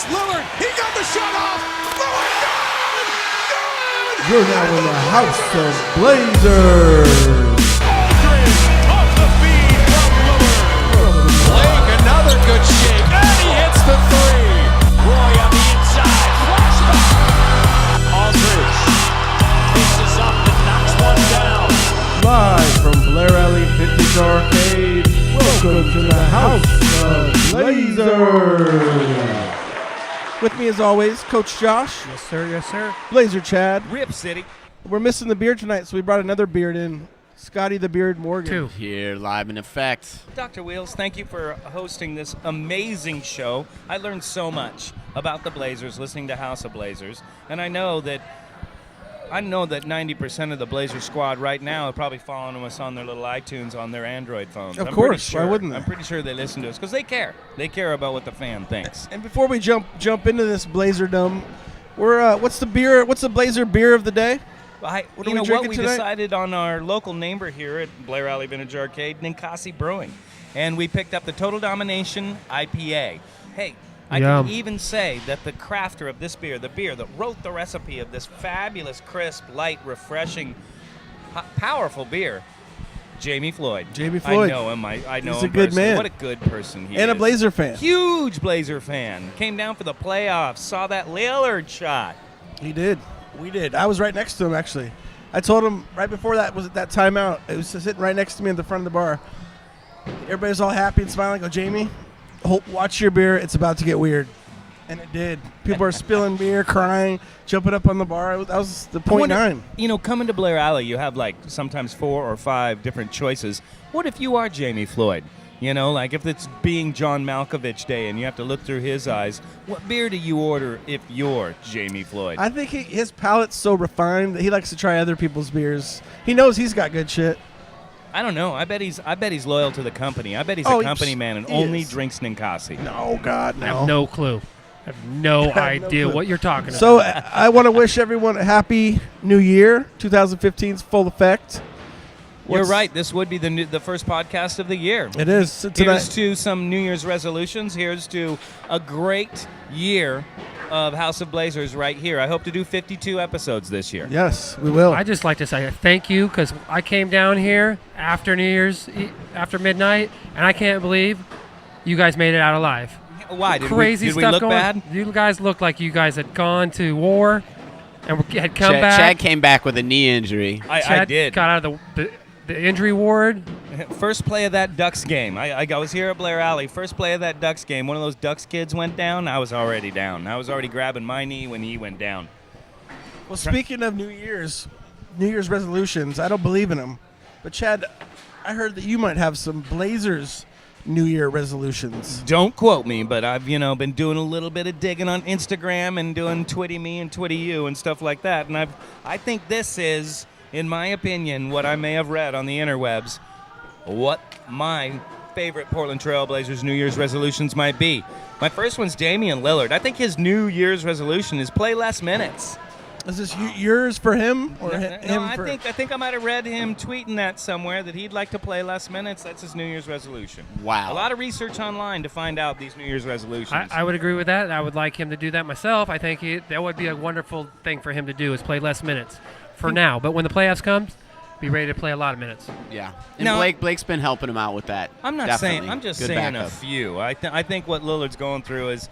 It's Lillard. He got the shot off. Lillard, good! Good! You're now in the House of Blazers. Aldridge off the feed from Lillard. Blake, another good shake. And he hits the three. Roy on the inside. Flashback. Aldridge fixes up and knocks one down. Live from Blairally Vintage Arcade. Welcome to the House of Blazers. With me as always, Coach Josh. Yes, sir. Yes, sir. Blazer Chad. Rip City. We're missing the beard tonight, so we brought another beard in. Scotty the Beard Morgan. Two. Here, live in effect. Dr. Wheels, thank you for hosting this amazing show. I learned so much about the Blazers listening to House of Blazers, and I know that 90% of the Blazer squad right now are probably following us on their little iTunes on their Android phones. Of course, why wouldn't they? I'm pretty sure they listen to us because they care. They care about what the fan thinks. And before we jump into this Blazerdom, we're what's the Blazer beer of the day? What we we drinking tonight? decided on our local neighbor here at Blairally Vintage Arcade, Ninkasi Brewing, and we picked up the Total Domination IPA. Hey, I Yum. can even say that the crafter of this beer, the beer that wrote the recipe of this fabulous, crisp, light, refreshing, powerful beer, Jamie Floyd. Jamie Floyd. I know him. I know He's him a good personally. man. What a good person he is. And a Blazer fan. Huge Blazer fan. Came down for the playoffs. Saw that Lillard shot. He did. We did. I was right next to him, actually. I told him right before that was that timeout. It was sitting right next to me in the front of the bar. Everybody's all happy and smiling. I go, Jamie, watch your beer. It's about to get weird. And it did. People are spilling beer, crying, jumping up on the bar. That was the point nine. You know, coming to Blair Alley, you have like sometimes 4 or 5 different choices. What if you are Jamie Floyd? You know, like if it's being John Malkovich Day and you have to look through his eyes, what beer do you order if you're Jamie Floyd? I think his palate's so refined that he likes to try other people's beers. He knows he's got good shit. I don't know. I bet he's loyal to the company. I bet he's Oh, a company man and he only is. drinks Ninkasi. No, God, no. I have no clue. I have no idea clue. what you're talking about. So I want to wish everyone a happy new year. 2015's full effect. You're right. This would be the first podcast of the year. It is. Tonight. Here's to some New Year's resolutions. Here's to a great year of House of Blazers right here. I hope to do 52 episodes this year. Yes, we will. I just like to say thank you because I came down here after New Year's, after midnight, and I can't believe you guys made it out alive. Why? Did Crazy we stuff look going. bad? You guys looked like you guys had gone to war and had come back. Chad came back with a knee injury. I Chad did. got out of the injury ward. First play of that Ducks game. I was here at Blair Alley. First play of that Ducks game. One of those Ducks kids went down. I was already down. I was already grabbing my knee when he went down. Well, speaking of New Year's resolutions, I don't believe in them. But Chad, I heard that you might have some Blazers New Year resolutions. Don't quote me, but I've been doing a little bit of digging on Instagram and doing Twitty me and Twitty you and stuff like that. And I think this is, in my opinion, what I may have read on the interwebs, what my favorite Portland Trail Blazers New Year's resolutions might be. My first one's Damian Lillard. I think his New Year's resolution is play less minutes. Is this yours for him or him I for? think I might have read him tweeting that somewhere that he'd like to play less minutes. That's his New Year's resolution. Wow. A lot of research online to find out these New Year's resolutions. I would agree with that. I would like him to do that myself. I think that would be a wonderful thing for him to do is play less minutes for now. But when the playoffs comes, be ready to play a lot of minutes. Yeah. And No. Blake's been helping him out with that. I'm not Definitely. saying. I'm just Good saying backup. a few. I think what Lillard's going through is,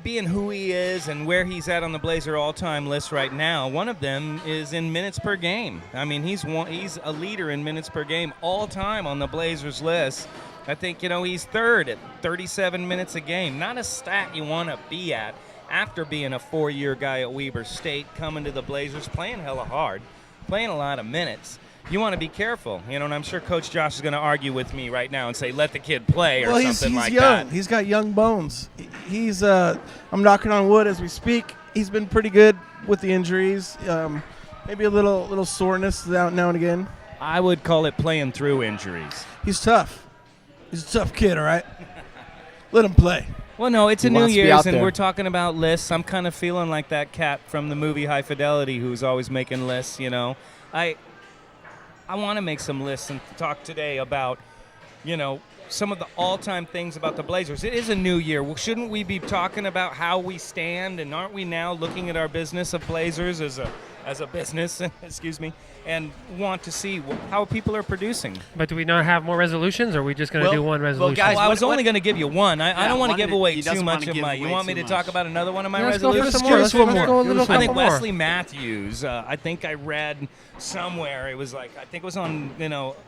being who he is and where he's at on the Blazer all-time list right now. One of them is in minutes per game. I mean, he's a leader in minutes per game all time on the Blazers list. I think he's third at 37 minutes a game. Not a stat you want to be at after being a 4-year guy at Weber State, coming to the Blazers, playing hella hard, playing a lot of minutes. You want to be careful, and I'm sure Coach Josh is going to argue with me right now and say, let the kid play or something he's like young. that. He's got young bones. He's I'm knocking on wood as we speak. He's been pretty good with the injuries. Maybe a little soreness now and again. I would call it playing through injuries. He's tough. He's a tough kid, all right? Let him play. Well, no, it's He a New wants to be Year's, out and there. we're talking about lists. I'm kind of feeling like that cat from the movie High Fidelity who's always making lists, I want to make some lists and talk today about, some of the all-time things about the Blazers. It is a new year. Well, shouldn't we be talking about how we stand, and aren't we now looking at our business of Blazers as a business, excuse me, and want to see how people are producing? But do we not have more resolutions, or are we just going to do one resolution? guys, I was what- only going to give you one. I don't want to one give is- away he too doesn't much wanna of give my. You away want me too to talk much. about another one of my Let's go for resolutions? some more. Let's go a little I think couple more. Wesley Matthews. I think I read somewhere it was like I think it was on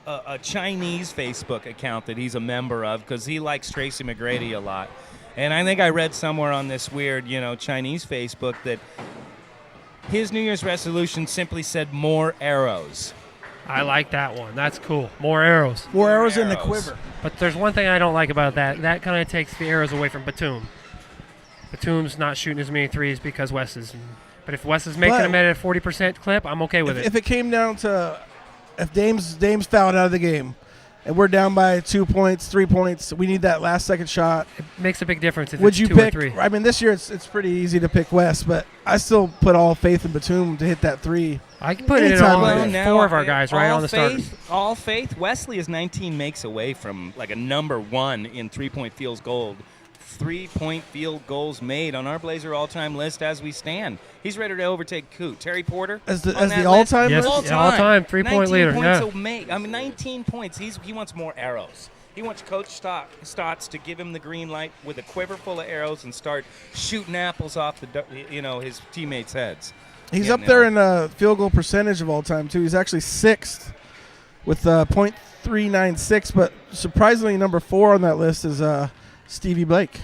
a Chinese Facebook account that he's a member of because he likes Tracy McGrady a lot, and I think I read somewhere on this weird Chinese Facebook that his New Year's resolution simply said more arrows. I like that one. That's cool. More arrows. More arrows in the arrows. quiver. But there's one thing I don't like about that. That kind of takes the arrows away from Batum. Batum's not shooting as many threes because Wes is. But if Wes is making But- them at a 40% clip, I'm okay with it. If it came down to if Dame's fouled out of the game, and we're down by 2 points, 3 points, we need that last second shot. It makes a big difference if Would it's you 2 pick? or 3. I mean, this year it's pretty easy to pick West, but I still put all faith in Batum to hit that three. I can put it in Anytime all like four that. of our guys right on the starters. All faith. Wesley is 19 makes away from like a number one in 3-point field goal. 3-point field goals made on our Blazer all-time list as we stand. He's ready to overtake who? Terry Porter As the on that list? all-time Yes, list? yeah, all-time 3-point 19 leader. Points Yeah. a make. I mean, 19 points. He wants more arrows. He wants Coach Stotts to give him the green light with a quiver full of arrows and start shooting apples off his teammates' heads. He's Yeah, up there in field goal percentage of all time, too. He's actually sixth with .396, but surprisingly, number 4 on that list is Stevie Blake.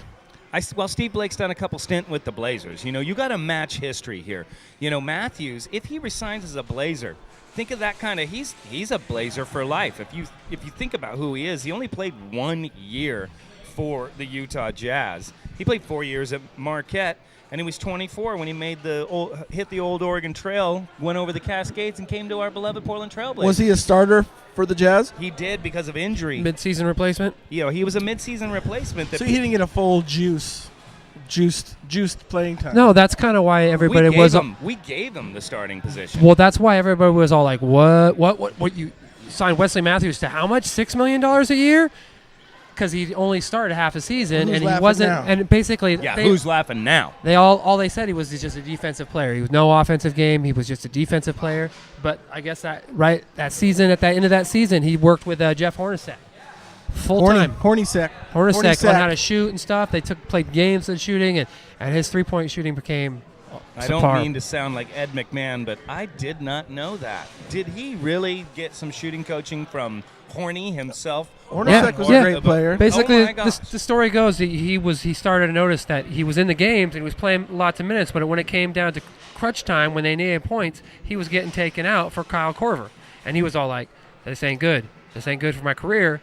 Well, Steve Blake's done a couple stint with the Blazers. You got to match history here. Matthews, if he resigns as a Blazer, think of that kind of he's a Blazer for life. If you think about who he is, he only played 1 year for the Utah Jazz. He played 4 years at Marquette, and he was 24 when he hit the old Oregon Trail, went over the Cascades, and came to our beloved Portland Trail Blazers. Was he a starter for the Jazz? He did because of injury. Mid-season replacement? He was a mid-season replacement. So he didn't get a full juiced playing time. No, that's kind of why everybody was. We gave him the starting position. Well, that's why everybody was all like, "What? You signed Wesley Matthews to how much? $6 million a year?" Because he only started half a season, Who's and he laughing wasn't. now? And basically, Yeah, who's laughing now? They all they said he was just a defensive player. He was no offensive game. He was just a defensive player. But I guess that season, at the end of that season, he worked with Jeff Hornacek full time. Hornacek On how to shoot and stuff. They played games of shooting, and his 3-point shooting became. I don't subpar. mean to sound like Ed McMahon, but I did not know that. Did he really get some shooting coaching from Horny himself? Hornacek was a great player. Basically, Oh my gosh. the story goes he started to notice that he was in the games and he was playing lots of minutes, but when it came down to crunch time, when they needed points, he was getting taken out for Kyle Korver, and he was all like, "This ain't good. This ain't good for my career.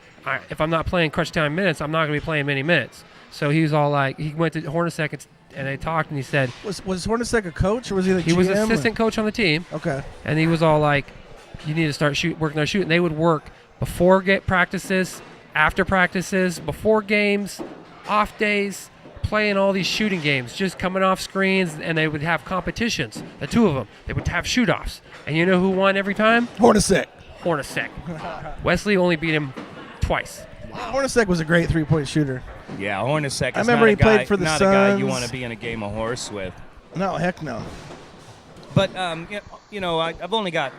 If I'm not playing crunch time minutes, I'm not going to be playing many minutes." So he was all like, he went to Hornacek and they talked, and he said Was Hornacek a coach, or was he the GM? he was assistant coach on the team. Okay. And he was all like, "You need to start working on shooting." They would work before practices, after practices, before games, off days, playing all these shooting games, just coming off screens, and they would have competitions. The two of them, they would have shoot-offs. And you know who won every time? Hornacek. Hornacek. Wesley only beat him twice. Hornacek was a great 3-point shooter. Yeah, Hornacek. I remember he played for the not a guy you Suns. want to be in a game of horse with. No, heck no. But I've only got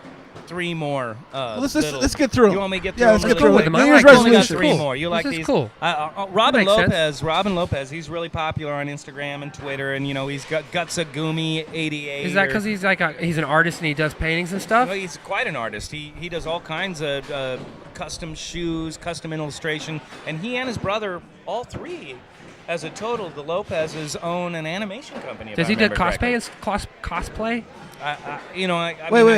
3 more. Let's get through them. You want me to get through Yeah, let's them get really through quick? them. I New Year's like I've only got resolution. 3 Cool. more. You like This is these? cool. Robin That makes sense. Lopez, he's really popular on Instagram and Twitter, and he's got Gutsagumi 88. Is that because he's he's an artist and he does paintings and stuff? Well, he's quite an artist. He does all kinds of custom shoes, custom illustration, and he and his brother, all 3, as a total, the Lopez's own an animation company. if Does I he do remember correctly. cosplay?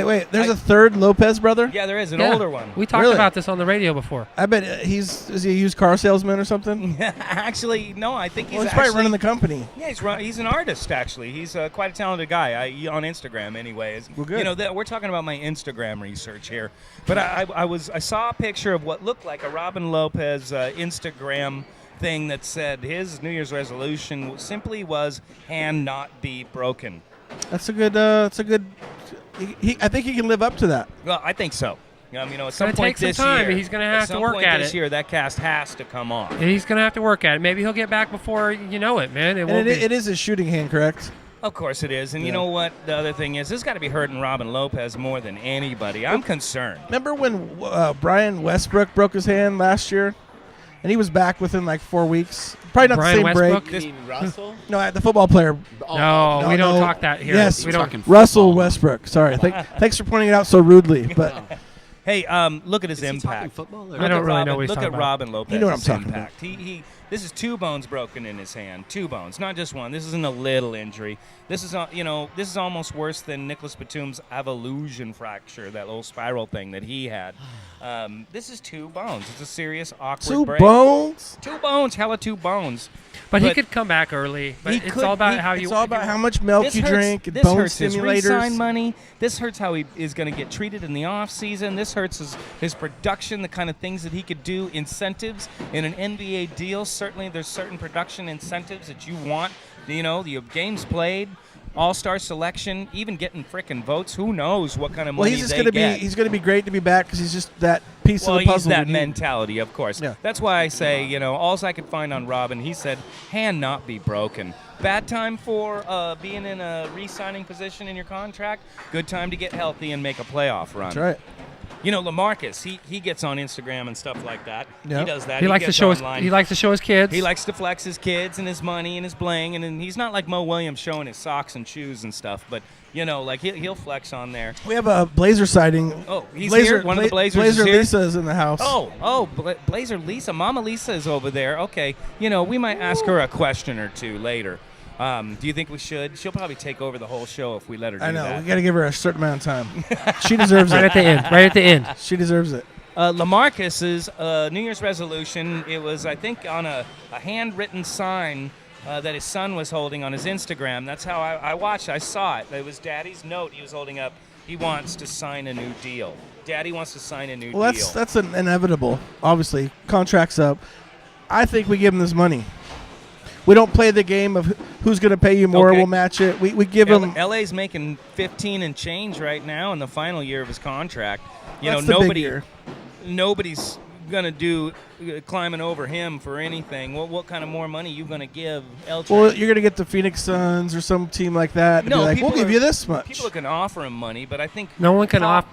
Wait. There's a third Lopez brother? Yeah, there is an Yeah. older one. We talked Really? about this on the radio before. I bet is he a used car salesman or something? Actually, no, I think he's Well, he's probably actually running the company. Yeah, he's an artist. Actually, he's quite a talented guy. On Instagram, anyways. Well, good. We're talking about my Instagram research here, but I saw a picture of what looked like a Robin Lopez Instagram thing that said his New Year's resolution simply was hand not be broken. That's a good. I think he can live up to that. Well, I think so. It's some going to point take some this time. year, He's going to have to work at at this it. year, that cast has to come off. He's going to have to work at it. Maybe he'll get back before you know it, man. It is his shooting hand, correct? Of course it is. And you know what? The other thing is, this has got to be hurting Robin Lopez more than anybody. I'm concerned. Remember when Brian Westbrook broke his hand last year? And he was back within like 4 weeks. Probably not Brian the same Westbrook? break. You mean Russell? No, the football player. No, we don't no. talk that here. Yes, we don't. Talking Russell football. Westbrook. Sorry. Thanks for pointing it out so rudely. But Hey, look at his Is he talking impact. football? I don't really know what he's Look talking at about. Robin Lopez's You know what I'm talking impact. This is 2 bones broken in his hand. 2 bones, not just one. This isn't a little injury. This is, this is almost worse than Nicholas Batum's avulsion fracture, that little spiral thing that he had. This is 2 bones. It's a serious, awkward 2 break. bones? 2 bones, hella 2 bones. But he But could come back early. But he it's could- all about he- how you. It's all about how much milk This you hurts- drink and this bone hurts his re-sign stimulators. money. This hurts how he is going to get treated in the off season. This hurts his production, the kind of things that he could do, incentives in an NBA deal. Certainly, there's certain production incentives that you want. The games played, all-star selection, even getting frickin' votes. Who knows what kind of Well, money he's just they gonna get. be be great to be back because he's just that piece Well, of the puzzle. he's that we need. mentality, of course. Yeah. That's why I say, all I could find on Robin, he said, hand not be broken. Bad time for being in a re-signing position in your contract. Good time to get healthy and make a playoff run. That's right. LaMarcus, he gets on Instagram and stuff like that. Yeah. He does that. He likes to gets show online. He likes to show his kids. He likes to flex his kids and his money and his bling, and he's not like Mo Williams showing his socks and shoes and stuff. But he'll flex on there. We have a Blazer sighting. Oh, he's here. One of the Blazers Blazer is here. Lisa is in the house. Blazer Lisa, Mama Lisa is over there. Okay, we might ask her a question or two later. Do you think we should? She'll probably take over the whole show if we let her do I know. that. We got to give her a certain amount of time. She deserves right it. at the end. Right at the end. She deserves it. LaMarcus's New Year's resolution, it was, I think, on a handwritten sign that his son was holding on his Instagram. That's how I watched. I saw it. It was Daddy's note he was holding up. He wants to sign a new deal. Daddy wants to sign a new deal. Well, that's inevitable. Obviously, contract's up. I think we give him this money. We don't play the game of who's going to pay you more. Okay. We'll match it. We give him. LA's making 15 and change right now in the final year of his contract. That's the big year. Nobody's gonna do climbing over him for anything. What kind of more money you gonna give El? Well, you're going to get the Phoenix Suns or some team like that. To be like, people we'll give are- you this much. People can offer him money, but I think No one can Paul-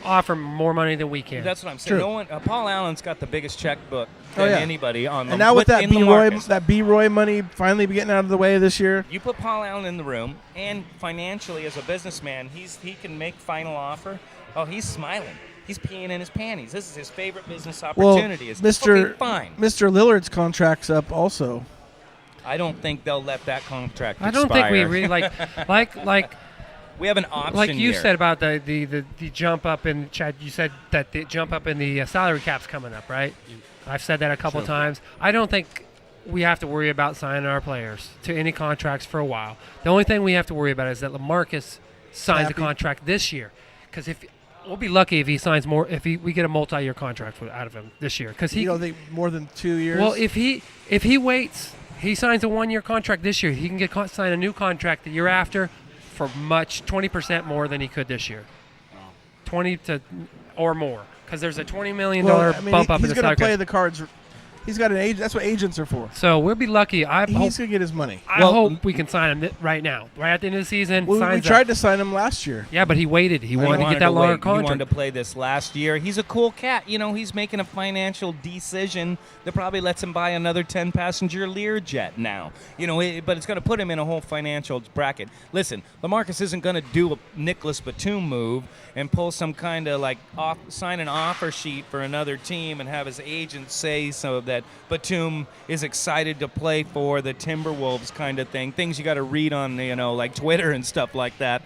offer more money than we can. That's what I'm saying. True. No one. Paul Allen's got the biggest checkbook Oh, than yeah. anybody on. And now with that LaMarcus. B-Roy money finally getting out of the way this year. You put Paul Allen in the room, and financially, as a businessman, he can make final offer. Oh, he's smiling. He's peeing in his panties. This is his favorite business Well, opportunity. It's fucking fine. Mr. Lillard's contract's up also. I don't think they'll let that contract I don't think we expire. really like We have an option like you here. said about the jump up in Chad. You said that the jump up in the salary cap's coming up, right? I've said that a couple of times. I don't think we have to worry about signing our players to any contracts for a while. The only thing we have to worry about is that LaMarcus signs a Happy. contract this year, because if we'll be lucky if he signs more. If we get a multi-year contract out of him this year, because You don't think more than 2 years? well, if he waits, he signs a 1-year contract this year. He can sign a new contract the year after for 20% more than he could this year, 20 to or more, because there's a $20 million bump up in he's the going salary to play cap. the cards. He's got an agent. That's what agents are for. So we'll be lucky. I He's hope, going to get his money. I hope we can sign him right now, right at the end of the season. We signs tried up. to sign him last year. Yeah, but he waited. He wanted to get that longer wait. He contract. wanted to play this last year. He's a cool cat. He's making a financial decision that probably lets him buy another 10-passenger Learjet now. But it's going to put him in a whole financial bracket. Listen, LaMarcus isn't going to do a Nicholas Batum move and pull some kind of sign an offer sheet for another team and have his agent say so that Batum is excited to play for the Timberwolves kind of thing. Things you got to read on, like Twitter and stuff like that.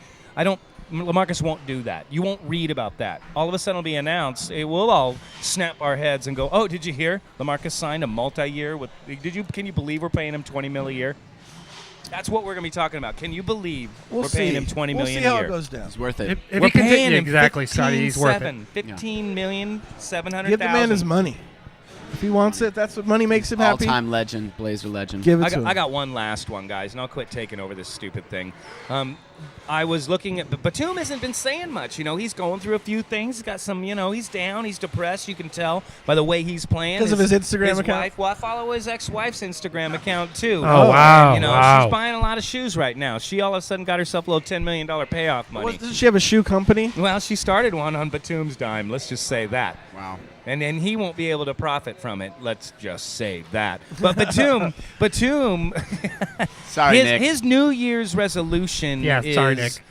LaMarcus won't do that. You won't read about that. All of a sudden it'll be announced. It will all snap our heads and go, oh, did you hear? LaMarcus signed a multi-year with, can you believe we're paying him $20 million a year? That's what we're going to be talking about. Can you believe we're paying him $20 million We'll a see year? how it goes down. It's worth it. If We're he can paying him exactly, Scotty. He's worth it. $15,700,000. Give the man his money. If he wants it, that's what money makes him happy. All-time legend, Blazer legend. Give it I to him. got one last one, guys, and I'll quit taking over this stupid thing. I was looking at, but Batum hasn't been saying much. He's going through a few things. He's got some, he's down. He's depressed. You can tell by the way he's playing. Because of his Instagram account? Wife, well, I follow his ex-wife's Instagram account, too. Oh, wow. She's buying a lot of shoes right now. She all of a sudden got herself a little $10 million payoff money. Doesn't she have a shoe company? Well, she started one on Batum's dime. Let's just say that. Wow. And he won't be able to profit from it. Let's just say that. But Batum, Sorry, Nick. his New Year's resolution Yeah, is, sorry, Nick.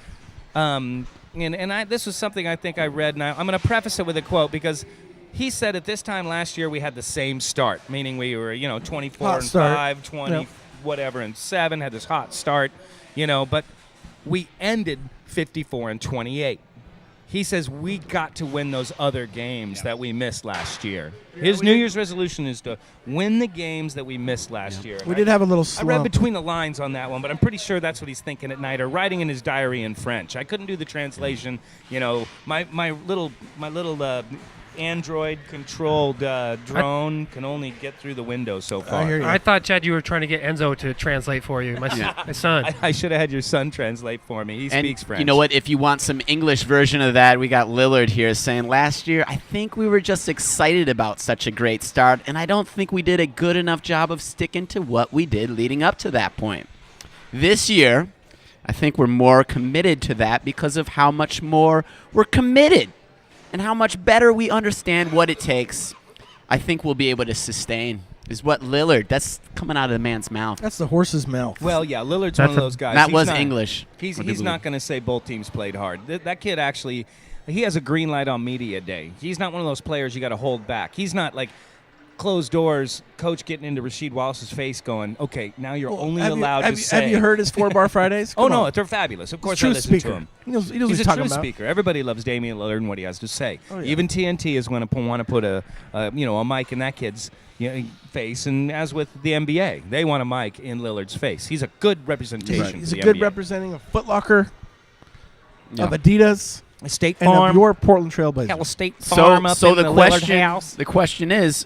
This was something I think I read, and I'm going to preface it with a quote because he said at this time last year we had the same start, meaning we were 24 Hot and start. 5, 20 Yep. whatever and 7, had this hot start, but we ended 54 and 28. He says we got to win those other games that we missed last year. His New Year's resolution is to win the games that we missed last year. We did have a little I read slump. between the lines on that one, but I'm pretty sure that's what he's thinking at night or writing in his diary in French. I couldn't do the translation. My little Android-controlled drone can only get through the window so far. I hear you. I thought, Chad, you were trying to get Enzo to translate for you, my son. I should have had your son translate for me. He speaks French. You know what? If you want some English version of that, we got Lillard here saying, last year, I think we were just excited about such a great start, and I don't think we did a good enough job of sticking to what we did leading up to that point. This year, I think we're more committed to that because of how much more we're committed and how much better we understand what it takes. I think we'll be able to sustain. Is what Lillard, that's coming out of the man's mouth. That's the horse's mouth. Well, yeah, Lillard's That's one of those guys. That He's was not- English. He's not going to say both teams played hard. That kid actually, he has a green light on media day. He's not one of those players you got to hold back. He's not like closed doors, coach getting into Rasheed Wallace's face going, okay, now you're only allowed to say. Have you heard his 4-bar Fridays? Oh, Come no, on. they're fabulous. Of course He's a I true listen speaker. to him. He knows what He's he's a talking true about. speaker. Everybody loves Damian Lillard and what he has to say. Oh, yeah. Even TNT is going to want to put a mic in that kid's face, and as with the NBA, they want a mic in Lillard's face. He's a good representation. He's for a the good NBA. representing of Foot Locker, Yeah. of Adidas, State and Farm. of your Portland Trailblazers. Hell, State Farm up So in the the Lillard question, house. the question is,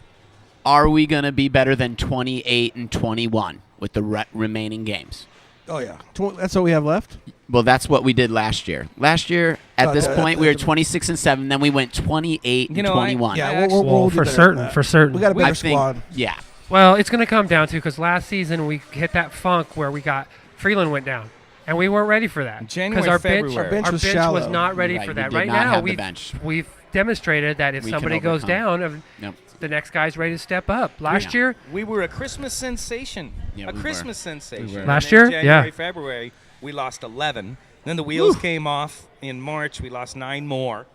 are we going to be better than 28 and 21 with the remaining games? Oh, yeah. That's what we have left? Well, that's what we did last year. Last year, at this yeah, point, we were 26 and 7. Then we went 28 and 21. Yeah, Well, we'll do for better certain, than that. for certain. We got a better I think, squad. yeah. Well, it's going to come down to because last season we hit that funk where we got Freeland went down, and we weren't ready for that. January, our February. Our bench our was bench shallow. was not ready Right, for we that. did Right not now, have the bench. we've demonstrated that if We can somebody goes overcome. down, Yep. the next guy's ready to step up. Last Yeah. year, We were a Christmas sensation. Yeah, a we Christmas were. sensation. We were. And Last then year? January, Yeah. February, we lost 11. Then the wheels came off. In March, we lost 9 more.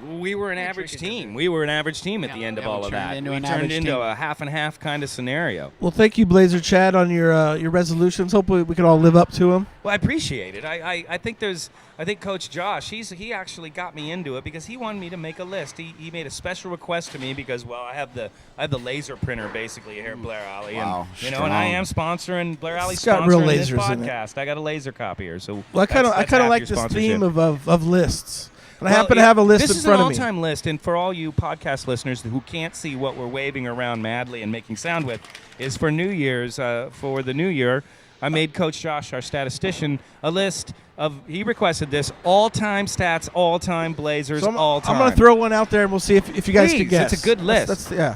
We were an average team. We were an average team at the end of Yeah, we all of turned that. into We an turned average into team. a half and half kind of scenario. Well, thank you, Blazer Chad, on your resolutions. Hopefully we can all live up to them. Well, I appreciate it. I think Coach Josh, he actually got me into it because he wanted me to make a list. He made a special request to me because I have the laser printer basically here at Blairally, Wow, and and I strong. am sponsoring Blairally It's got real sponsoring this lasers in it. podcast. I got a laser copier, so Well, I kind of that's half like your this sponsorship. theme of lists. And I Well, happen to have a list this in is front an of me. all-time list, and for all you podcast listeners who can't see what we're waving around madly and making sound with, is for New Year's, for the new year, I made Coach Josh, our statistician, a list of, he requested this, all-time stats, all-time Blazers, So I'm all-time. going to throw one out there, and we'll see if you guys Please, can guess. it's a good list. That's yeah.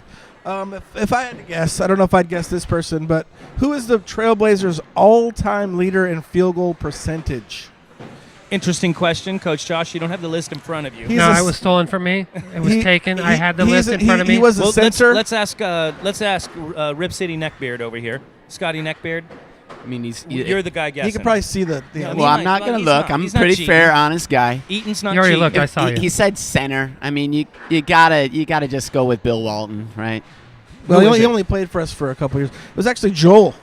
If I had to guess, I don't know if I'd guess this person, but who is the Trailblazers' all-time leader in field goal percentage? Interesting question, Coach Josh. You don't have the list in front of you. He's no, a it was stolen from me. It was He- taken. I he- had the he's list a- in front of me. He was a Well, censor. let's ask Rip City Neckbeard over here. Scotty Neckbeard. I mean, he's. You're the guy guessing. He could probably see the. Yeah, the he well, I'm might- not but going to he's look. not- I'm a he's not pretty cheating. fair, honest guy. Eaton's not You already cheating. looked. I saw you. He said center. I mean, you gotta just go with Bill Walton, right? well, Who is he it? only played for us for a couple years. It was actually Joel.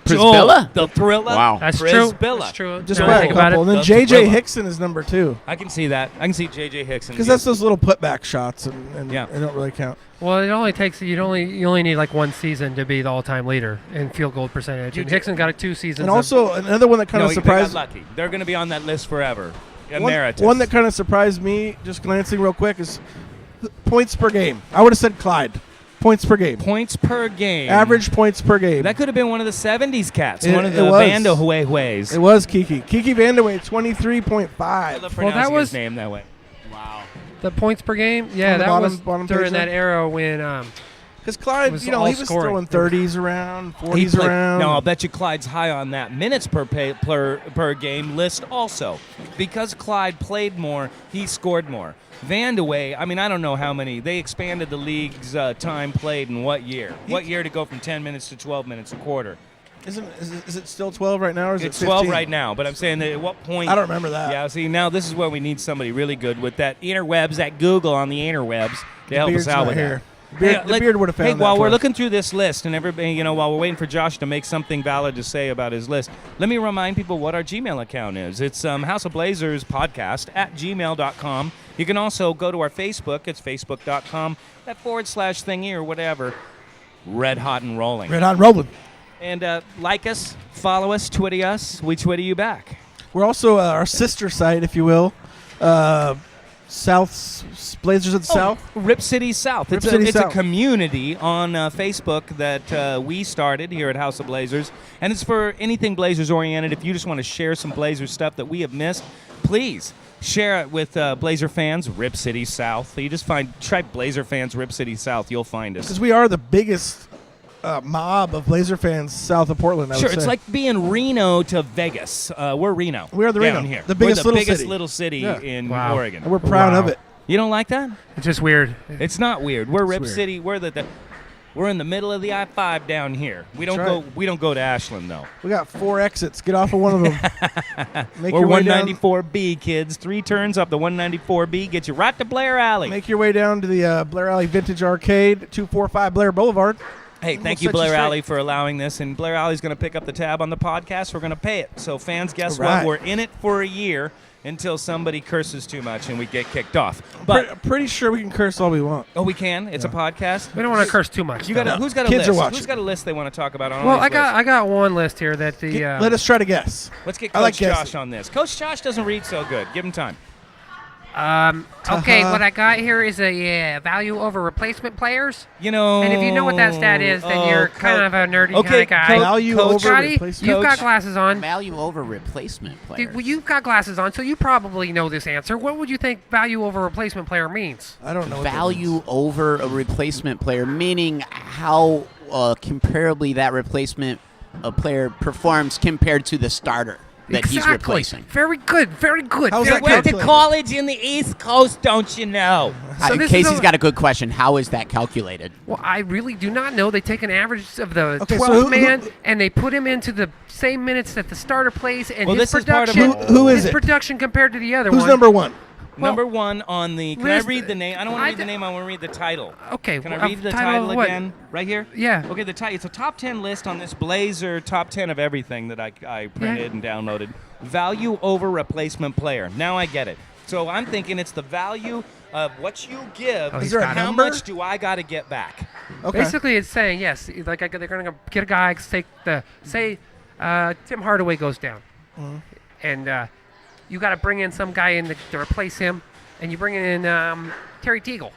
Prisbilla? The Thriller. Wow. That's true. Prisbilla. That's true. Just Now by I a think about couple. it. And then The J.J. Thriller. Hickson is number 2. I can see that. I can see J.J. Hickson. Because that's those little putback shots, and Yeah. they don't really count. Well, it only takes you only need like one season to be the all-time leader in field goal percentage. You And do. Hickson got it 2 seasons. And also, another one that kind no, of they got surprised lucky. They're going to be on that list forever. one, Emeritus. one that kind of surprised me, just glancing real quick, is points per game. I would have said Clyde. Points per game. Points per game. Average points per game. That could have been one of the 70s cats. It- One of it the was. Vanderhuehues. It was Kiki. Kiki Vandeweghe, 23.5. I love Well, pronouncing that was- his name that way. Wow. The points per game, yeah, On the that bottom- was bottom during page that there? era when Because Clyde, was you know, all he was scoring. throwing 30s around, 40s He played- around. No, I'll bet you Clyde's high on that minutes per game list also. Because Clyde played more, he scored more. Vandeweghe, I mean, I don't know how many. They expanded the league's time played in what year? What year to go from 10 minutes to 12 minutes a quarter? Is it still 12 right now, or is It's it 12 15? right now, but I'm saying that at what point? I don't remember that. Yeah, see, now this is where we need somebody really good with that interwebs, that Google on the interwebs to help Beard's us out not with here. that. The beard would have found Hey, that while for we're us. looking through this list and everybody, you know, while we're waiting for Josh to make something valid to say about his list, let me remind people what our Gmail account is. It's House of Blazers podcast at gmail.com. You can also go to our Facebook. It's facebook.com/thingy or whatever. Red Hot and Rolling. Red Hot and Rolling. And like us, follow us, Twitter us. We Twitter you back. We're also our sister site, if you will, South's Blazers of the South. Rip City South. Rip It's, City a South. community on Facebook that we started here at House of Blazers. And it's for anything Blazers oriented. If you just want to share some Blazers stuff that we have missed, please share it with Blazer fans, Rip City South. You just type Blazer fans, Rip City South. You'll find us. Because we are the biggest mob of Blazer fans south of Portland, I would Sure, say. it's like being Reno to Vegas. We're Reno. We are the down Reno, here. the biggest We're the little biggest city. little city Yeah. in Wow. Oregon. And we're proud of Wow. it. You don't like that? it's just weird. It's not weird. We're Rip weird. City. We're in the middle of the I-5 down here. We don't That's go. right. We don't go to Ashland though. We got 4 exits. Get off of one of them. Make We're your way down. 194B kids. 3 turns up the 194B get you right to Blair Alley. Make your way down to the Blairally Vintage Arcade, 245 Blair Boulevard. Hey, We'll thank you, set you Blair straight. Alley, for allowing this. And Blair Alley's going to pick up the tab on the podcast. We're going to pay it. So fans, guess All right. what? We're in it for a year until somebody curses too much and we get kicked off. But Pretty sure we can curse all we want. we can. It's a podcast. We don't want to curse too much. You got though. who's got a Kids list? are watching. Who's got a list they want to talk about on? Well, all these lists? I got one list here that the Let us try to guess. Let's get I Coach like Josh guessing. on this. Coach Josh doesn't read so good. Give him time. okay, what I got here is a value over replacement players. You know. And if you know what that stat is, then you're kind of a nerdy Okay, kind of guy. Coach- Value Coach- over Scotty, replacement. you've got Coach. glasses on. Value over replacement player. Well, you've got glasses on, so you probably know this answer. What would you think value over replacement player means? I don't know. what that Value means. over a replacement player, meaning how comparably that replacement player performs compared to the starter that he's replacing. Very good. Very good. How's very that good. calculated? college in the East Coast, don't you know? So this is Casey's a- got a good question. How is that calculated? Well, I really do not know. They take an average of the Okay, so 12th who- man, and they put him into the same minutes that the starter plays, and Well, his this is part of production. our- Who is his it? production compared to the other Who's one? number one? Number one on the. Can I list- read the name? I don't want I to read the d- name. I want to read the title. Okay. Can I well, read the title title of what? again? Right here? Yeah. Okay, it's a top 10 list on this Blazer top 10 of everything that I printed and downloaded. Value over replacement player. Now I get it. So I'm thinking it's the value of what you give. Oh, Is he's there a got it. How number? much do I got to get back? Okay. Basically, it's saying yes. Like they're going to get a guy. Say Tim Hardaway goes down, Mm-hmm. and you got to bring in some guy in to replace him, and you bring in Terry Teagle,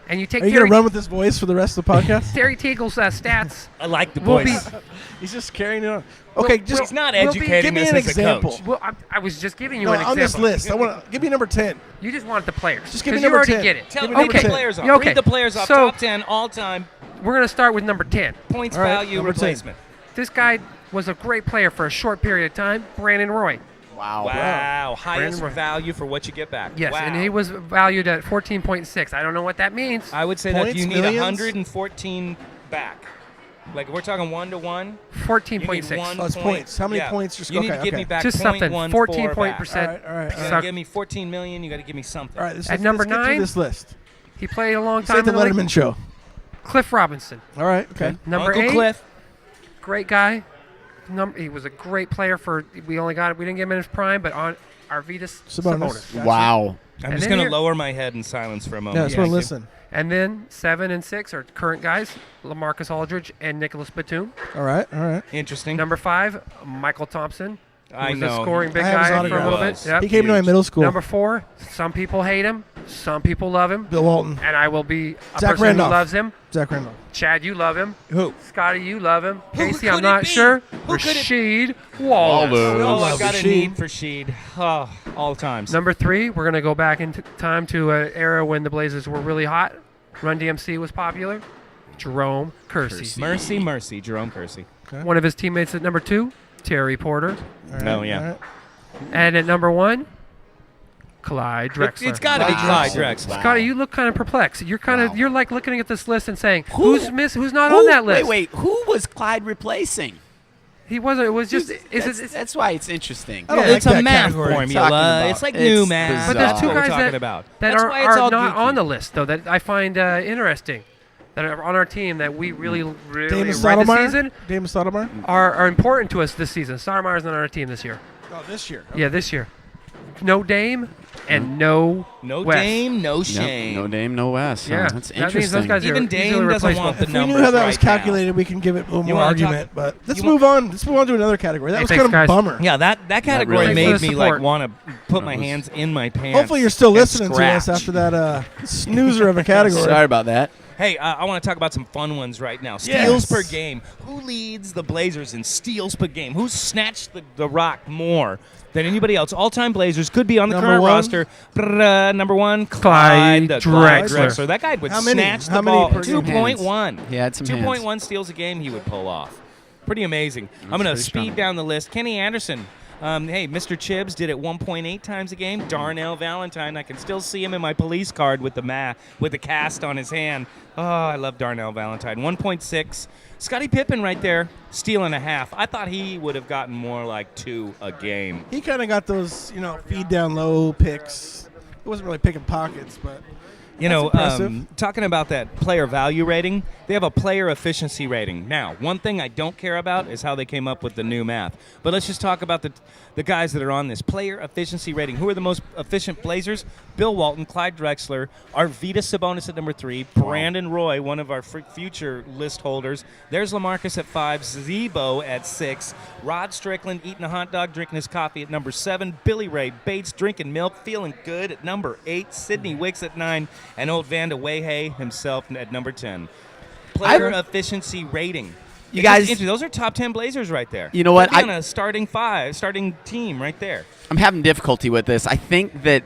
and you take Are you Terry, going to run with this voice for the rest of the podcast? Terry Teagle's stats. I like the Will voice. be- He's just carrying it on. Okay, Well, just He's not Will be- educating give me us an as a example. coach. Well, I was just giving you no, an on example. this list. I want to give me number 10. You just want the players. Just give me 'cause you number already 10. get it. Tell Give me me read number the 10. players off. Yeah, okay. Read the players off. So- Top 10 all time. We're going to start with number 10. Points All right, value number 10. replacement. This guy was a great player for a short period of time. Brandon Roy. Wow. Wow. Highest Brandon Roy. value for what you get back. Yes, wow. and he was valued at 14.6. I don't know what that means. I would say that Points, you need millions? 114 back. Like we're talking 1-to-1. You need 14.6. one Oh, it's point. points. How many Yeah. points? Just- You need to okay, give okay. me back Just something. 0.14 14 back. percent. All right, all right, You all gotta Suck. give me 14 million. You got to give me something. All right, let's, At number let's get 9? through this list. He played a long Say time the in the league. Letterman show. Cliff Robinson. All right, okay. Number Uncle 8, Cliff. great guy. He was a great player for. We didn't get him in his prime, but on Arvydas Sabonis. Gotcha. Wow. I'm And just then going to here- lower my head in silence for a moment. Yeah, just Yeah, want to you- listen. And then 7 and 6 are current guys: LaMarcus Aldridge and Nicholas Batum. All right, all right. Interesting. Number 5, Michael Thompson. I was know. the scoring big I have his guy for a autograph. little He bit. was. Yep. He came to my middle school. Number 4, some people hate him, some people love him, Bill Walton. and I will be a Zach person Randolph. who loves him. Zach Randolph. Chad, you love him. Who? Scotty, you love him. Who Casey, could I'm it not be? sure. Who could it- Rasheed Wallace. Oh, I love got a Rasheed. need for Sheed. Oh, all times. Number 3, we're going to go back into time to an era when the Blazers were really hot. Run DMC was popular. Jerome Kersey. Mercy, Jerome Kersey. One of his teammates at number 2, Terry Porter. All right, Oh, yeah. all right. And at number 1, Clyde Drexler. It's got to be Clyde Drexler. Wow. Scotty, you look kind of perplexed. You're kind Wow. of you're like looking at this list and saying, Who- who's not on that list? Wait. Who was Clyde replacing? He wasn't. It was just. That's why it's interesting. I don't It's like a that math category. formula. Talking It's like about- new it's math. But there's bizarre. two That's what we're guys talking that, about. that That's are, why it's are all not geeky. on the list, though, that I find interesting, that are on our team that we really Damon right this Stoudemire? season Damon Stoudemire? are important to us this season. Stoudemire's not on our team this year. Oh, this year. Yeah, this year. No Dame and no No West. Dame, no Yep, shame. no Dame, no West. Yeah, That's that means interesting. those guys Even are Dame easily doesn't replaceable. want the If we numbers knew how that right was now. calculated, we can give it a little You more wanna talk- argument. But let's you move on. Let's move on to another category. That Hey, was thanks, kind of a guys. bummer. Yeah, that category really made was. me Thanks for the like support. want to put my was- hands in my pants. Hopefully you're still and listening to us scratch. after that snoozer of a category. Sorry about that. Hey, I want to talk about some fun ones right now. Yes. Steals per game. Who leads the Blazers in steals per game? Who's snatched the rock more than anybody else? All-time Blazers could be on the Number current one? roster. Number 1, Clyde Clyde Drexler. Drexler. That guy would How many? snatch How the many ball. per game? 2.1. He had some 2.1 steals a game he would pull off. Pretty amazing. I'm going to pretty speed strong. down the list. Kenny Anderson. Hey, Mr. Chibbs did it 1.8 times a game. Darnell Valentine, I can still see him in my police card with the cast on his hand. Oh, I love Darnell Valentine. 1.6. Scottie Pippen right there, steal and a half. I thought he would have gotten more like 2 a game. He kind of got those, feed down low picks. It wasn't really picking pockets, but You That's know, impressive. talking about that player value rating, they have a player efficiency rating. Now, one thing I don't care about is how they came up with the new math. But let's just talk about the guys that are on this player efficiency rating. Who are the most efficient Blazers? Bill Walton, Clyde Drexler, Arvydas Sabonis at number 3, Brandon Roy, one of our future list holders. There's LaMarcus at 5, Zebo at 6, Rod Strickland eating a hot dog, drinking his coffee at number 7, Billy Ray Bates drinking milk, feeling good at number 8, Sidney Wicks at 9, and old Vanda Wehe himself at number 10. Player efficiency rating. You It's guys- interesting. Those are top 10 Blazers right there. You know what? They'd be on a starting team right there. I'm having difficulty with this. I think that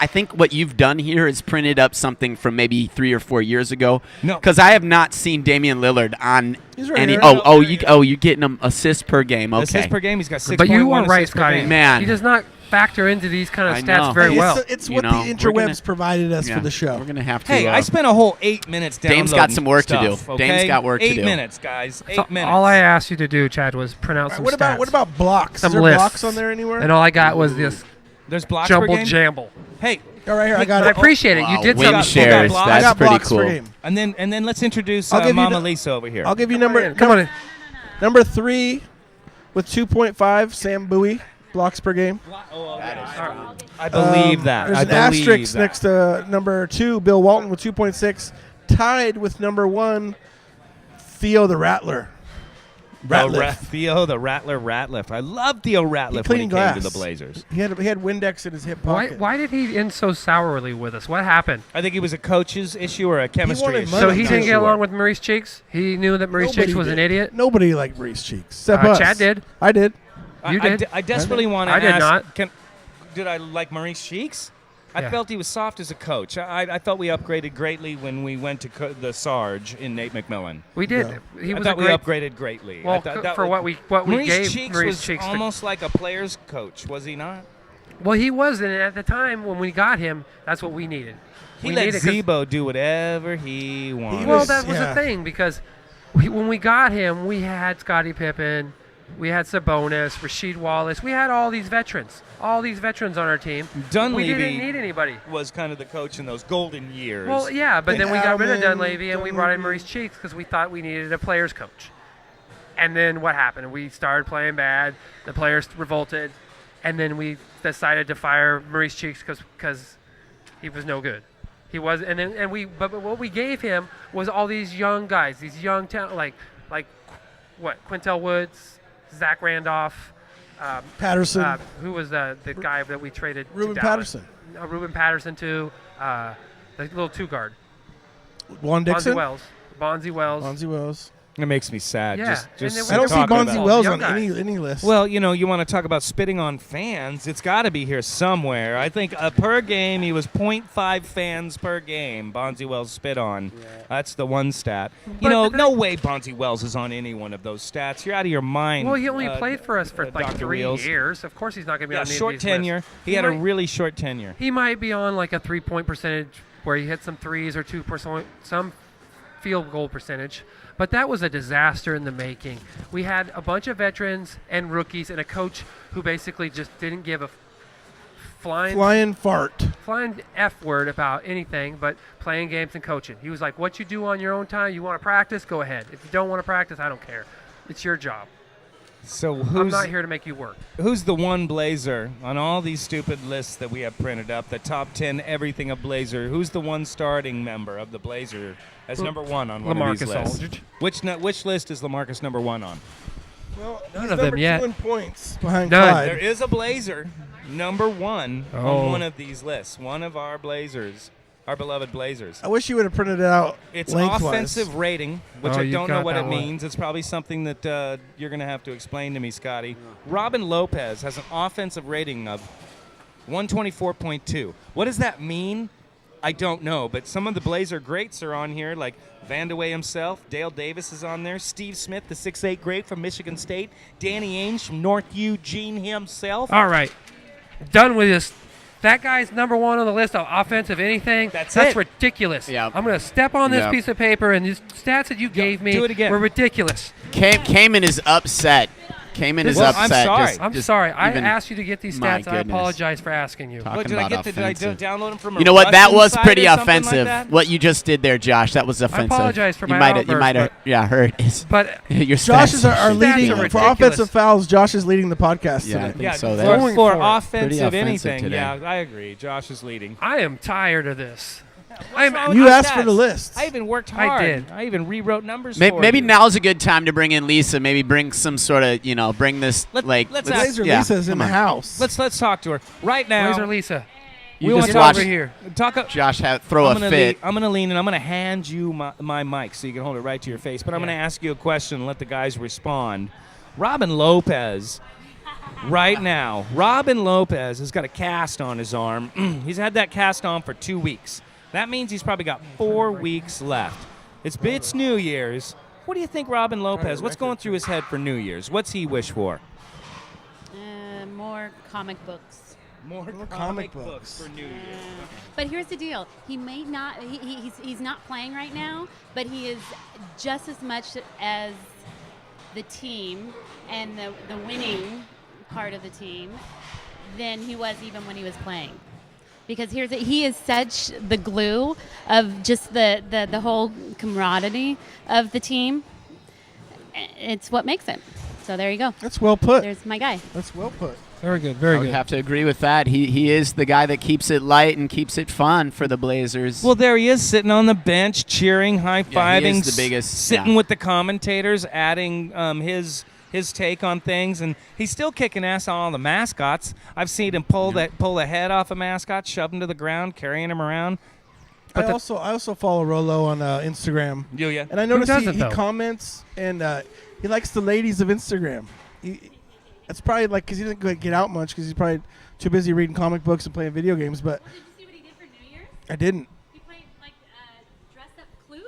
I think what you've done here is printed up something from maybe 3 or 4 years ago. No. Because I have not seen Damian Lillard on He's right any. here. You're getting him assists per game. Okay. Assists per game, he's got 6.1 But you are right, assists per Scotty. game. Man. He does not factor into these kind of I stats know. very Hey, well. It's You what know, the we're gonna- interwebs provided us Yeah, for the show. We're gonna have to. Hey, I spent a whole 8 minutes downloading Dame's got some work to do. stuff, okay? Dame's got work to 8 do. minutes, guys. 8 So minutes. all I asked you to do, Chad, was print out some What stats. about blocks? Some Is there lists. blocks on there anywhere? And all I got was this There's blocks per jumble game. jamble. Hey, Oh, right here, I got I it. appreciate it. Wow, You did wing something. shares. blocks. I That's got pretty blocks cool. per game. and then let's introduce I'll give you Mama the- Lisa over here. I'll give you Come on in. number 3 with 2.5. Sam Bowie blocks per game. I believe that. There's I an believe asterisk that. next to number 2, Bill Walton with 2.6, tied with number 1, Theo the Rattler. Theo the Rattler Ratliff. I love Theo Ratliff when he cleaned came to glass. the Blazers. He had Windex in his hip Why, pocket. why did he end so sourly with us? What happened? I think it was a coach's issue or a chemistry wanted issue. money. So he not didn't get sure. along with Maurice Cheeks? He knew that Maurice Cheeks was an idiot? Nobody liked Maurice Cheeks. Except us. Chad did. I did. You did? I desperately want to I did ask. not. Did I like Maurice Cheeks? I Yeah. felt he was soft as a coach. I felt we upgraded greatly when we went to the Sarge in Nate McMillan. We did. Yeah. He I was a thought we great. upgraded greatly. Well, I thought that for was- what we Maurice gave Cheeks Maurice was Cheeks. almost like a player's coach, was he not? Well, he was, and at the time when we got him, that's what we needed. He we let needed 'cause- Zebo do whatever he wanted. Well, was- that was yeah. the thing because when we got him, we had Scottie Pippen, we had Sabonis, Rasheed Wallace, we had all these veterans on our team. Dunleavy We didn't need anybody. was kind of the coach in those golden years. Well, yeah, but Big then we got rid of Alvin, Dunleavy and we brought in Dunleavy. Maurice Cheeks because we thought we needed a player's coach. And then what happened? We started playing bad. The players revolted, and then we decided to fire Maurice Cheeks because he was no good. He was, but what we gave him was all these young guys, these young talent, like what Quintel Woods, Zach Randolph, Patterson. Who was the guy that we traded? Ruben to Dallas? Patterson. Ruben Patterson too. The little 2-guard. Juan Dixon. Bonzi Wells. It makes me sad. Yeah, Just I don't see talking Bonzi about- Wells young on guys. any list. Well, you want to talk about spitting on fans. It's got to be here somewhere. I think per game, he was 0.5 fans per game. Bonzi Wells spit on. That's the one stat. No way Bonzi Wells is on any one of those stats. You're out of your mind. Well, he only played for us for like Dr. 3 Wheels. years. Of course, he's not going to be on any short of these tenure. lists. He had a really short tenure. He might be on like a 3-point percentage where he hit some threes or 2%, some field goal percentage. But that was a disaster in the making. We had a bunch of veterans and rookies and a coach who basically just didn't give a flying F word about anything but playing games and coaching. He was like, what you do on your own time, you want to practice, go ahead. If you don't want to practice, I don't care. It's your job. So I'm not here to make you work. Who's the one Blazer on all these stupid lists that we have printed up, the top 10 everything of Blazer? Who's the one starting member of the Blazer as number one on one of these LaMarcus lists? Aldridge. Which list is LaMarcus number one on? Well, None he's of them number yet. 2 in points behind None. Clyde. There is a Blazer number one Oh. on one of these lists. One of our Blazers, our beloved Blazers. I wish you would have printed it out. It's lengthwise. offensive rating, which Oh, I you've don't know got what that it one. means. It's probably something that you're going to have to explain to me, Scotty. Robin Lopez has an offensive rating of 124.2. What does that mean? I don't know, but some of the Blazer greats are on here, like Vandeweghe himself. Dale Davis is on there. Steve Smith, the 6'8 great from Michigan State. Danny Ainge from North Eugene himself. All right. Done with this. That guy's number one on the list of offensive anything. That's That's it. ridiculous. Yeah. I'm going to step on this Yeah. piece of paper, and these stats that you gave me do it again. were ridiculous. Cayman is upset. Cayman is Well, I'm upset. sorry. I'm Just sorry. I even- asked you to get these My stats. I goodness. apologize for asking you. Talk- What, did I about get? Did I offensive. download them from a You know what? That Russian was site pretty or something like offensive. that? What you just did there, Josh, that was offensive. apologize for you my might have, outburst, heard his, But your Josh stats. is our Stats leading are for ridiculous. offensive fouls. Josh is leading the podcast Yeah, I today. think so. for, That's Going for for it. Pretty offensive offensive anything. today. Yeah, I agree. Josh is leading. I am tired of this. You asked for the list. I even worked I hard. did. I even rewrote numbers Maybe, for maybe you. now's a good time to bring in Lisa. Maybe bring some sort of, bring this Let's let's ask- Blazer yeah, Lisa's in come the on. house. Let's talk to her right now. Where's our Lisa? You we just wanna watch over here. Talk. Josh throw I'm a gonna fit. I'm gonna lean and I'm gonna hand you my mic so you can hold it right to your face. But I'm Yeah. gonna ask you a question and let the guys respond. Robin Lopez. Right now, Robin Lopez has got a cast on his arm. He's had that cast on for 2 weeks. That means he's probably got 4 weeks left. It's New Year's. What do you think, Robin Lopez? What's going through his head for New Year's? What's he wish for? More comic books. More comic books. for New Year's. But here's the deal: he may not. He's not playing right now, but he is just as much as the team and the winning part of the team than he was even when he was playing. Because he is such the glue of just the whole camaraderie of the team. It's what makes it. So there you go. That's well put. There's my guy. That's well put. Very good. I Very would good. have to agree with that. He is the guy that keeps it light and keeps it fun for the Blazers. Well, there he is, sitting on the bench, cheering, high-fiving, Yeah, he is the biggest, sitting yeah. with the commentators, adding his take on things, and he's still kicking ass on all the mascots. I've seen him pull the head off a mascot, shove him to the ground, carrying him around. I also follow Rolo on Instagram, Do ya? and I noticed doesn't, he though? comments and he likes the ladies of Instagram. It's probably like because he didn't get out much because he's probably too busy reading comic books and playing video games. But Did you see what he did for New Year's? I didn't. He played like a dress-up Clue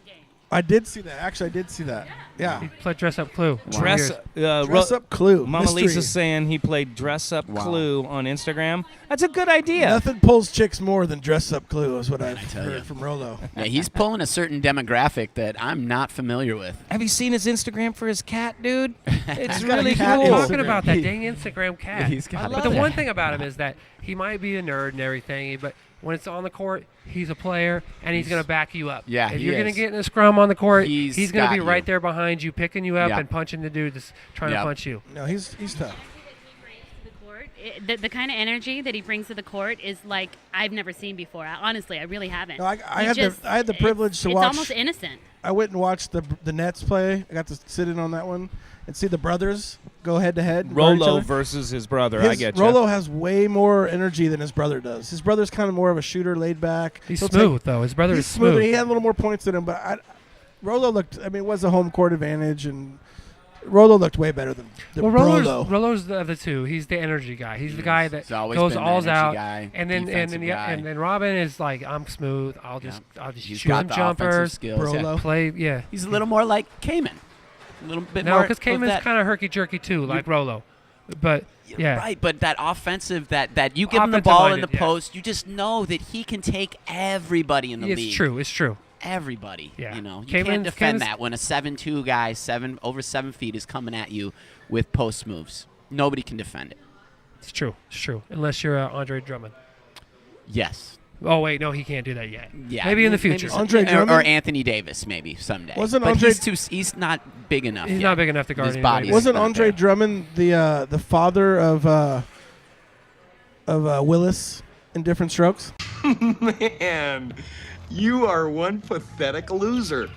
game. I did see that. Actually, I did see that. Yeah. Play dress up Clue. Dress Dress up Clue. Mama Mystery. Lisa's saying he played Dress Up Wow. Clue on Instagram. That's a good idea. Nothing pulls chicks more than Dress Up Clue is what I've tell heard ya. from Rolo. Yeah, he's pulling a certain demographic that I'm not familiar with. Have you seen his Instagram for his cat, dude? It's He's got a really cat cool. Instagram. Talking about that dang Instagram cat. He's got I But love the it. one thing about him is that he might be a nerd and everything, but when it's on the court, he's a player and he's going to back you up. Yeah, if he you're going is. to get in a scrum on the court, He's he's going to got be you. right there behind you, picking you up Yeah. and punching the dude that's trying Yeah. to punch you. No, he's tough. The kind of energy that he brings to the court is like I've never seen before. Honestly, I really haven't. No, I He had the privilege to it's watch. almost innocent. I went and watched the Nets play. I got to sit in on that one and see the brothers. go head to head. Rolo versus his brother. I get you. Rolo has way more energy than his brother does. His brother's kind of more of a shooter, laid back. He's smooth, though. His brother is smooth. smooth. He had a little more points than him, but Rolo looked. I mean, it was a home court advantage, and Rolo looked way better than Rolo. Rolo's the two. He's the energy guy. He's the guy that always goes been the alls energy out. guy, And then guy. and then Robin is like, I'm smooth. I'll just He's shoot got some the jumpers. offensive skills. Rolo. Play, yeah. He's a little more like Cayman. A little bit No, more. because Cayman's kind of herky-jerky too, like Rolo. But, yeah. Right, but that offensive, that you give him the ball in the Offensive-minded, yeah. post, you just know that he can take everybody in the league. It's true. It's true. Everybody. Yeah. You know, you Cayman's- can't defend Cayman's- that when a 7'2" guy, over 7 feet, is coming at you with post moves. Nobody can defend it. It's true. It's true. Unless you're Andre Drummond. Yes. Oh, wait. No, he can't do that yet. Yeah. Maybe in the future. Andre or Drummond? Anthony Davis, maybe someday. Wasn't but Andre- he's not big enough. He's yet. not big enough to guard His anybody. body's Wasn't not Andre there. Drummond the father of Willis in Different Strokes? Man, you are one pathetic loser.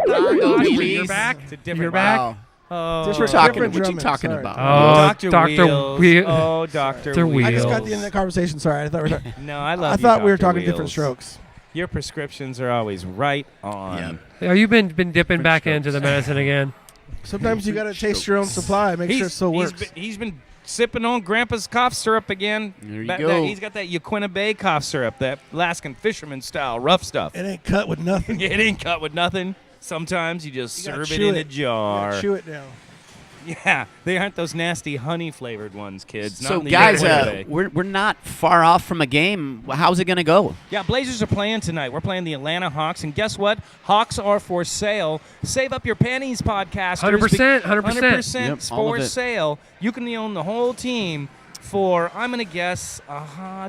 You're back? It's a different. You're back? Wow. Oh, Different- What you talking, different what you Drummond, talking sorry. about? Oh, Dr. Dr. Wheels. Wheel- Oh, Dr. Dr. Wheels. I just got Wheels. the end of the conversation. Sorry, I thought we were talking. No, I love I you, thought we were Dr. talking Wheels. Different Strokes. Your prescriptions are always right on. Yeah. Oh, you've been dipping back strokes. into the medicine again. Sometimes you got to taste your own supply. Make sure it still works. He's been sipping on Grandpa's cough syrup again. There you go. He's got that Yaquina Bay cough syrup, that Alaskan fisherman style rough stuff. It ain't cut with nothing. It ain't cut with nothing. Sometimes you just You gotta serve it chew in a it. jar. Chew it down. Yeah, they aren't those nasty honey flavored ones, kids. Not So in the guys, Yaquina Bay. we're not far off from a game. How's it gonna go? Yeah, Blazers are playing tonight. We're playing the Atlanta Hawks, and guess what? Hawks are for sale. Save up your panties, podcasters. 100%, 100% Yep, all of for it. sale. You can own the whole team for, I'm going to guess,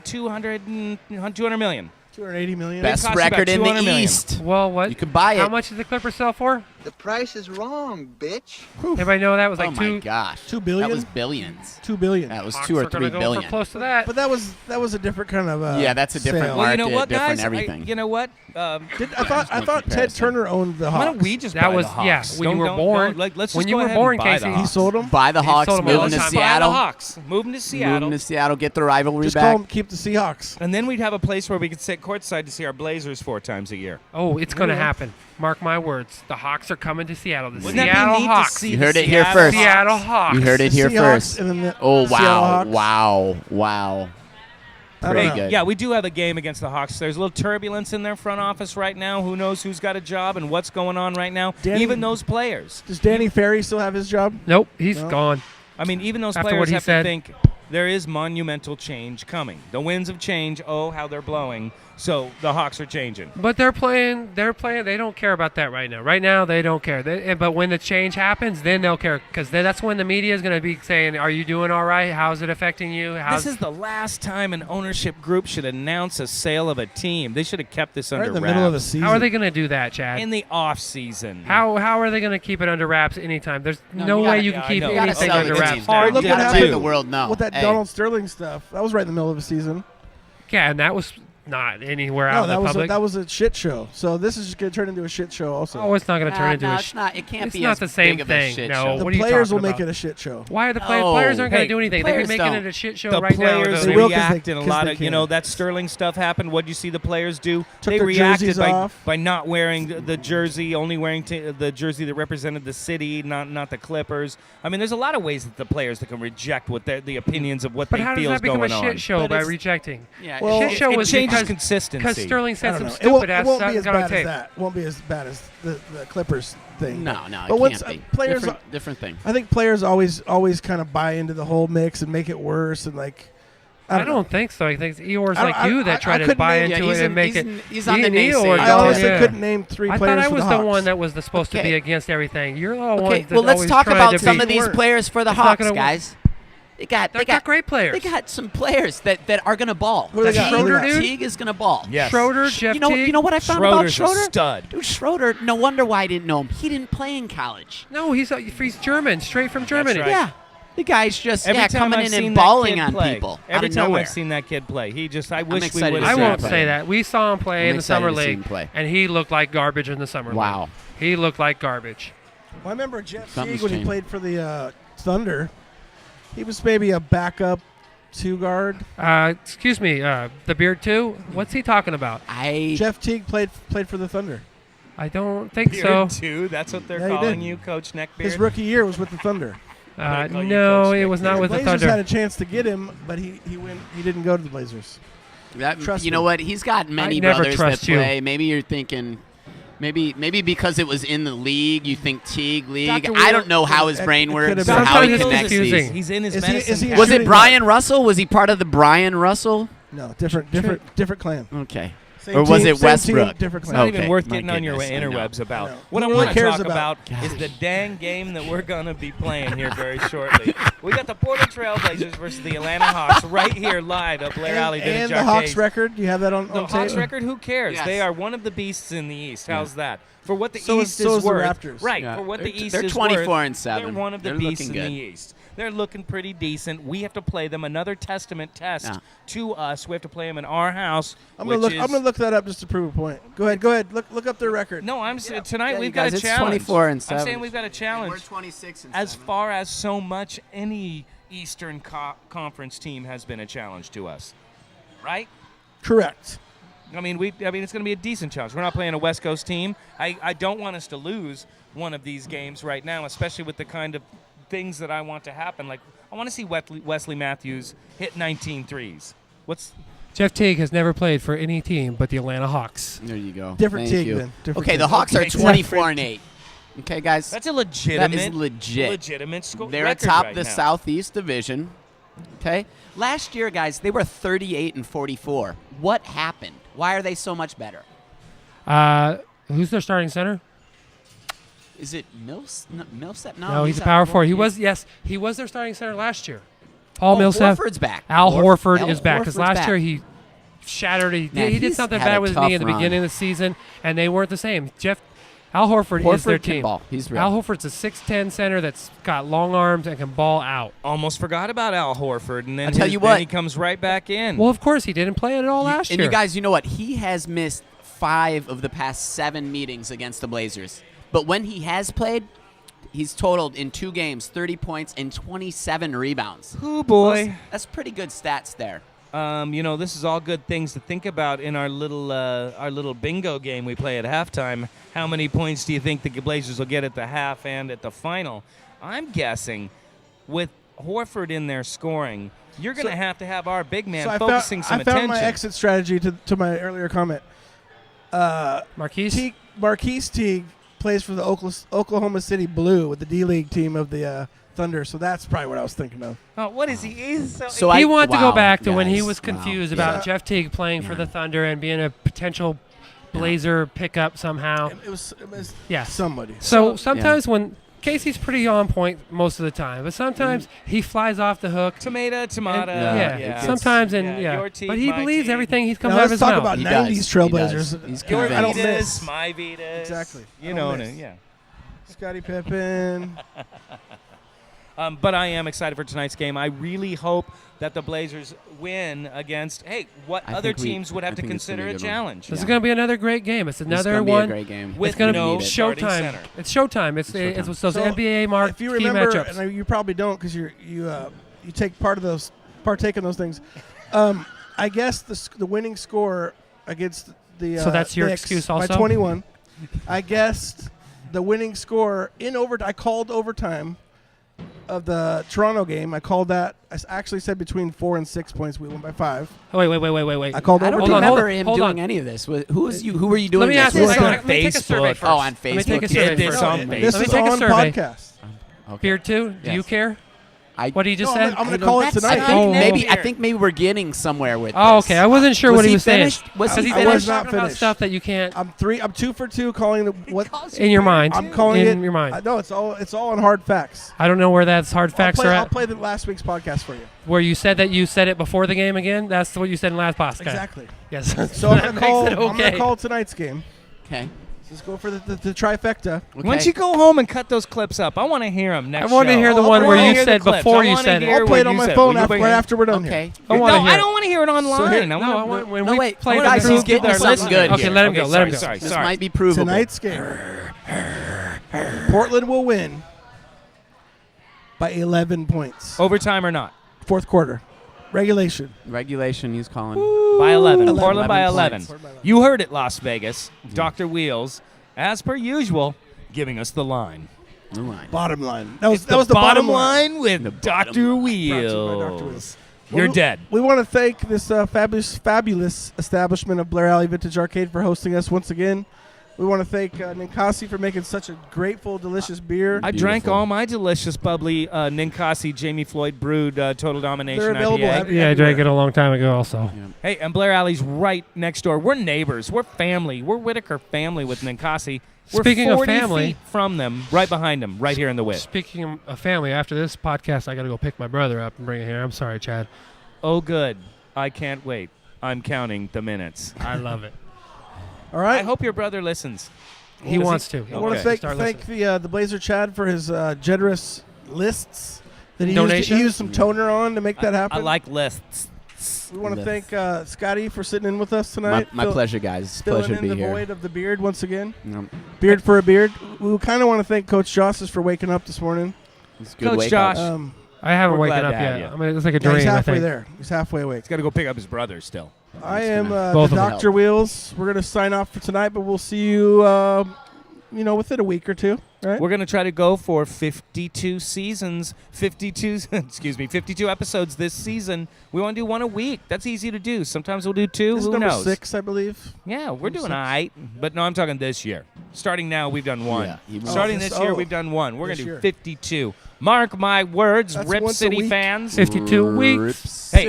200 million. 280 million. Best costs you about record in the 200 million. East. Well, what? You could buy it. How much did the Clippers sell for? The price is wrong, bitch. Everybody know that was like Oh my gosh. 2 billion? That was billions. 2 billion. That was Hawks 2 or are gonna 3 go billion. For close to that. But that was a different kind of. Yeah, that's a different sale. market. Well, you know what, different guys? everything. You know what? I no thought Ted comparison. Turner owned the Hawks. Why don't we just That buy was- the Hawks? yeah, when you were born- let's when just you go were ahead born, and buy Casey, the he He Hawks. sold them. Buy the Hawks, sold 'em move all them the to time. Buy the Seattle. Hawks. Moving to Move Seattle. them to Seattle, get the rivalry Just back. call them, keep the Seahawks. And then we'd have a place where we could sit courtside to see our Blazers 4 times a year. Oh, it's going to happen. Mark my words. The Hawks are coming to Seattle. The Wouldn't that be Seattle neat to Hawks. see You the heard it here Seattle first. Seattle Hawks. You heard it The here Seahawks first. and then the Oh, Seattle wow. Hawks. Wow. I Pretty don't know. good. Yeah, we do have a game against the Hawks. There's a little turbulence in their front office right now. Who knows who's got a job and what's going on right now? Danny- Even those players. Does Danny Ferry still have his job? Nope, he's No. gone. I mean, even those After players what he have said. to think there is monumental change coming. The winds of change, oh, how they're blowing. So the Hawks are changing. But they're playing. They don't care about that right now. Right now, they don't care. But when the change happens, then they'll care. Because that's when the media is going to be saying, are you doing all right? How's it affecting you? This is the last time an ownership group should announce a sale of a team. They should have kept this Right under in the wraps. middle of the season. How are they going to do that, Chad? in the off season? How are they going to keep it under wraps anytime? There's no you way gotta- you can yeah, keep I know. You gotta anything sell under the wraps. teams now. now. Look You what gotta happened let the world know. with that Hey. Donald Sterling stuff? That was right in the middle of the season. Yeah, and that was not anywhere No, out in the public. that was a shit show. So this is just going to turn into a shit show also. Oh, it's not going to turn into no, a it's not. It can't it's be not as the same big of a thing. shit No. show. the What are you players will talking make about? it a shit show. Why are the No. players aren't going Hey, to do anything? They players can make don't. it a shit show The right now. players They will 'cause react they- in a 'cause lot they of, you know, can. that Sterling stuff happened. What did you see the players do? Took They their reacted jerseys by, off. by not wearing the jersey, only wearing the jersey that represented the city, not the Clippers. I mean, there's a lot of ways that the players that can reject what the opinions of what But they how does feel that is become going a on. shit show But by it's- rejecting? Yeah, Well, shit show it was changes because consistency. Sterling I said don't some know. stupid It ass won't stuff be as got on bad as tape. that. It won't be as bad as the Clippers thing. No, But it once can't be. players, different thing. I think players always kind of buy into the whole mix and make it worse and like. I know. don't think so. I think Eeyore's I- like I- you I that try to couldn't buy name- into Yeah, it and make it. he's on the Eeyore naysayers. does, I honestly yeah. couldn't name 3 I players thought I for was the the Hawks. one that was supposed to Okay. be against everything. You're the Okay, one that well, let's always talk tried about to some be- of these players for the It's not Hawks, gonna work. guys. They got great players. They got some players that are gonna ball. Who they got? Schroeder, Who they got? dude? Teague is gonna ball. Yes. Schroeder, Jeff You know Teague. what I found about Schroeder's a Schroeder? stud. Dude, Schroeder. No wonder why I didn't know him. He didn't play in college. No, he's German, straight from Germany. right. Yeah, the guy's just Every time coming I've in seen and that balling kid on play, people Every out of time nowhere. I've seen that kid play, I wish we excited would to I have see seen won't him say play. that. We saw him play I'm in the excited summer to see league, him play. and he looked like garbage in the summer league. Wow. He looked like garbage. Well, I remember Jeff Something's Teague when he changed. played for the Thunder, he was maybe a backup 2 guard. Excuse me, the Beard 2? What's he talking about? Jeff Teague played for the Thunder. I don't think so. Beard 2, that's what they're Yeah, he calling did. you, Coach Neckbeard? His rookie year was with the Thunder. gonna call you No, Coach it Nick was not here. with the Blazers Thunder. had a chance to get him, but he didn't go to the Blazers. Trust you me. know what? He's got many never brothers that trust you. play. Maybe you're thinking, maybe because it was in the league, you think Teague league. Dr. I don't Wheel- know how his it brain could works have or been. how he Sometimes it's connects these. confusing. He's in his Is he- medicine. is he a cabinet. Was it shooting Brian Russell? Was he part of the Brian Russell? No, different clan. Okay. Same Or was team- it same Westbrook? team, different It's clan. not even Okay, worth my getting on your goodness, I know. interwebs about. I know. What I No want one to cares talk about. about is the dang game that we're going to be playing here very shortly. We got the Portland Trailblazers versus the Atlanta Hawks right here live at Blairally Vintage And the Arcade. Hawks record. Do you have that on The tape? Hawks record, who cares? Yes. They are one of the beasts in the East. How's that? For what the So East is is the worth. Raptors. Right, Yeah. for what the East They're is 24 worth, and 7. They're one of the They're beasts in looking the good. East. They're looking pretty decent. We have to play them. Another testament test Yeah. to us. We have to play them in our house. I'm gonna look that up just to prove a point. Go ahead. Look up their record. No, tonight Yeah, we've you got guys, a it's challenge. 24 and I'm 7. saying we've got a challenge. We're 26 and As 7. far as so much any Eastern Conference team has been a challenge to us, right? Correct. I mean, it's going to be a decent challenge. We're not playing a West Coast team. I don't want us to lose one of these games right now, especially with the kind of things that I want to happen. Like, I want to see Wesley Matthews hit 19 threes. Jeff Teague has never played for any team but the Atlanta Hawks. There you go. Different Thank team you. then. Different Okay, team. the Hawks are Okay, 24 and 8. Okay, guys. That's a legitimate. That is legit. Legitimate score. They're record atop right the now. Southeast Division. Okay. Last year, guys, they were 38 and 44. What happened? Why are they so much better? Who's their starting center? Is it Millsap? No, he's a power forward. He was their starting center last year. Paul Millsap. Horford's back. Al Horford Al is back because Horford's last back. year he shattered. He Man, did he's something had bad a with his tough knee in the run. beginning of the season, and they weren't the same. Al Horford is their Horford can team. ball. He's real. Al Horford's a 6'10" center that's got long arms and can ball out. Almost forgot about Al Horford, and then, I'll tell you then what. he comes right back in. Well, of course he didn't play at all last And year. you guys, you know what? He has missed 5 of the past 7 meetings against the Blazers. But when he has played, he's totaled in 2 games 30 points and 27 rebounds. Oh boy. That's pretty good stats there. This is all good things to think about in our little bingo game we play at halftime. How many points do you think the Blazers will get at the half and at the final? I'm guessing with Horford in there scoring, you're going to have our big man So focusing some I found attention. my exit strategy to my earlier comment. Marquise? Marquise Teague plays for the Oklahoma City Blue with the D-League team of the Thunder, so that's probably what I was thinking of. Oh, what is he? He's So He I- wanted to wow, go back to when he guys, was wow. confused Yeah. about Jeff Teague playing for the Thunder and being a potential Blazer pickup somehow. It was Yes. somebody. So sometimes when Casey's pretty on point most of the time, but sometimes he flies off the hook. tomato. Yeah. Sometimes Your team, but he my believes team. everything he's coming Now out of let's his talk mouth. about He 90s does. Trailblazers. He does. He's Your I don't convinced. miss. Vitas, my Vitas. Exactly. You I know don't it. miss. Yeah. Scotty Pippen. But I am excited for tonight's game. I really hope that the Blazers win against, what I other think we- teams would have I to think it's gonna consider be a a good one. challenge. This is going to be another great game. It's It's another gonna be one. a great game. With It's going to no be starting showtime. center. It's showtime. It's those So, NBA mark If you key remember, matchups. and you probably don't because you take partake in those things. I guess the winning score against the So that's your Knicks excuse by also? 21. I guessed the winning score in overtime. I called overtime of the Toronto game. I called that. I actually said between 4 and 6 points. We won by 5. Oh, wait. I called I don't Hold on, remember hold on, him hold doing on. any of this. Who were you doing Let me this ask you you. with? this. Let me take a survey Facebook. first. Oh, on Let me take a Facebook. survey Did this first. on This Facebook. Let me is take a on survey. podcast. Okay. Beard 2, do you Yes. care? I- What he just No, said? I'm going to call it That's- tonight. I think Oh. maybe we're getting somewhere with Oh, this. okay. I wasn't sure Was what he he was saying. finished? Was Because he he's I always was not talking about finished. stuff that you can't I'm 2 for 2 calling what in your mind. I'm calling in it. your mind. No, it's all on hard facts. I don't know where that's hard facts are I'll at. play the last week's podcast for you. Where you said that you said it before the game again. That's what you said in last podcast. Exactly. Yes. So I'm that going makes it okay. to call tonight's game. Okay. Let's go for the trifecta. Why don't you go home and cut those clips up? I want to hear them next I want to show. hear the I'll one play- where I'll you hear the said clips. before I you wanna said hear it. I'll play it what on you my said. phone Will you bring right it? after we're done Okay. here. I want to hear I it. don't want to hear it online. No, I want when No, we wait. play Hold the on, group he's getting with our something listeners. good Okay, here. let him go. Let him go. Sorry. This might be provable. Tonight's game. Portland will win by 11 points. Overtime or not? Fourth quarter. Regulation. Regulation, he's calling. By 11. 11. Portland by 11 11. points. You heard it, Las Vegas. Dr. Wheels, as per usual, giving us the line. The line. Bottom line. That was It's the bottom line with The bottom Dr. line. Brought to you by Dr. Wheels. Wheels. You're Well, dead. We want to thank this fabulous establishment of Blairally Vintage Arcade for hosting us once again. We want to thank Ninkasi for making such a grateful, delicious beer. I drank Beautiful. all my delicious, bubbly Ninkasi Jamie Floyd brewed Total Domination They're available IPA. Yeah, I drank it a long time ago also. Hey, and Blair Alley's right next door. We're neighbors. We're family. We're Whiteaker family with Ninkasi. We're Speaking of 40 family- feet from them, right behind them, right here in the whip. Speaking of family, after this podcast, I got to go pick my brother up and bring him here. I'm sorry, Chad. Oh, good. I can't wait. I'm counting the minutes. I love it. All right. I hope your brother listens. He Does wants to. He I want Okay. to Start thank listening. the Blazer Chad for his generous lists that he Donation? used some toner on to make that happen. I like lists. We want to Lists. thank Scotty for sitting in with us tonight. My pleasure, guys. It's a Filling pleasure to in be the here. void of the beard once again. Yep. Beard for a beard. We kind of want to thank Coach Josses for waking up this morning. It's a good Coach wake Josh. up. I haven't We're waken glad up to have yet. you. I mean, it's like a Yeah, dream. he's I halfway think. there. He's halfway awake. He's got to go pick up his brother still. I am Both the of them. Dr. Wheels. We're going to sign off for tonight, but we'll see you, within a week or two. Right? We're going to try to go for 52 seasons, 52 episodes this season. We want to do one a week. That's easy to do. Sometimes we'll do two. This is Who number knows? 6, I believe. Yeah, we're doing six. all right. But no, I'm talking this year. Starting now, we've done one. Yeah, he won't. Starting Oh, this year, oh. we've done one. We're going This to do year. 52. Mark my words, That's Rip once a City week. fans. 52 weeks. Hey,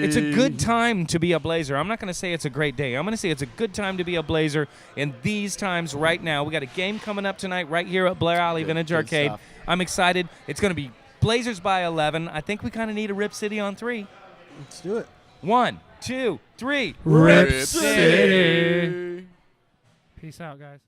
it's a good time to be a Blazer. I'm not going to say it's a great day. I'm going to say it's a good time to be a Blazer in these times right now. We got a game coming up tonight right here at Blairally Vintage good Arcade. stuff. I'm excited. It's going to be Blazers by 11. I think we kind of need a Rip City on 3. Let's do it. 1, 2, 3. Rip Rip City. Peace out, guys.